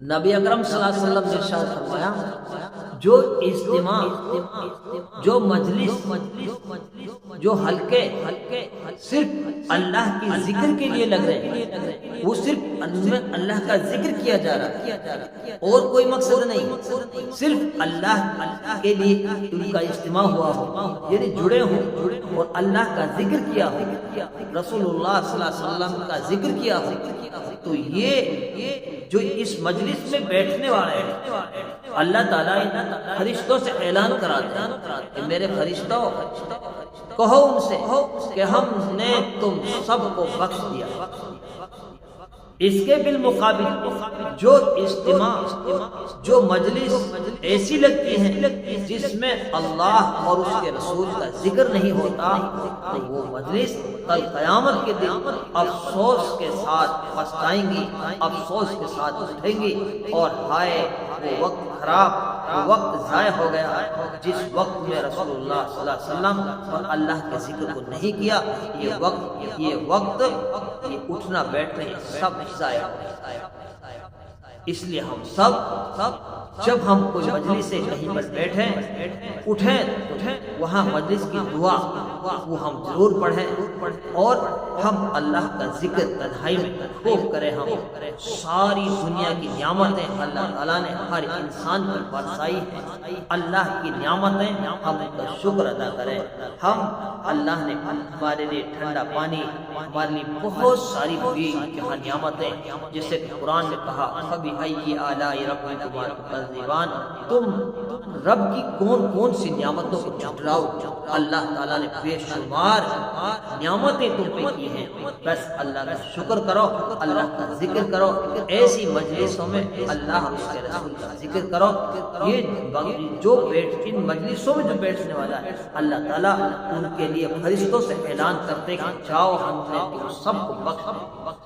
نبی اکرم صلی اللہ علیہ وسلم نے ارشاد فرمایا، جو اجتماع، جو مجلس، جو حلقے صرف اللہ کی ذکر کے لیے لگ رہے ہیں، وہ صرف اللہ کا ذکر کیا جا رہا ہے اور کوئی مقصد نہیں، صرف اللہ کے لیے ان کا اجتماع ہوا ہو، یعنی جڑے ہوں اور اللہ کا ذکر کیا ہو، رسول اللہ صلی اللہ علیہ وسلم کا ذکر کیا ہو، تو یہ جو اس مجلس میں بیٹھنے والے ہیں، اللہ تعالیٰ فرشتوں سے اعلان کراتے ہیں کہ میرے فرشتوں کہو ان سے کہ ہم نے تم سب کو بخش دیا۔ اس کے بالمقابل جو اجتماع، جو مجلس ایسی لگتی ہیں جس میں اللہ اور اس کے رسول کا ذکر نہیں ہوتا، تو وہ مجلس کل قیامت کے دن افسوس کے ساتھ پچھتائیں گی، افسوس کے ساتھ اٹھیں گی اور ہائے وہ وقت خراب، وہ وقت ضائع ہو گیا جس وقت میں رسول اللہ صلی اللہ علیہ وسلم اور اللہ کے ذکر کو نہیں کیا۔ یہ وقت یہ اٹھنا بیٹھنا سب ضائع ہو گیا۔ اس لیے ہم سب جب ہم کوئی مجلس سے کہیں پر بیٹھیں، اٹھیں تو وہاں مجلس کی دعا وہ ہم ضرور پڑھیں اور ہم اللہ کا ذکر تنہائی میں خوب کریں۔ ہم ساری دنیا کی نعمتیں اللہ تعالیٰ نے ہر انسان پر برسائی ہیں، اللہ کی نعمتیں ہم ان کا شکر ادا کریں۔ ہم اللہ نے ہمارے لیے ٹھنڈا پانی، ہمارے لیے بہت ساری بھی جہاں نعمتیں، جیسے کہ قرآن نے کہا فَبِأَيِّ آلَاءِ رَبِّكُمَا تُكَذِّبَانِ، تم رب کی کون کون سی نعمتوں کو جھٹلاؤ۔ اللہ تعالیٰ نے بے شمار نعمتیں تم پہ کی ہیں، بس اللہ کا شکر کرو، اللہ کا ذکر کرو، ایسی مجلسوں میں اللہ اور اس کے رسول کا ذکر کرو۔ یہ جو ان مجلسوں میں جو بیٹھنے والا ہے، اللہ تعالیٰ ان کے لیے فرشتوں سے اعلان کرتے کہ جاؤ ہم نے تم سب کو بخش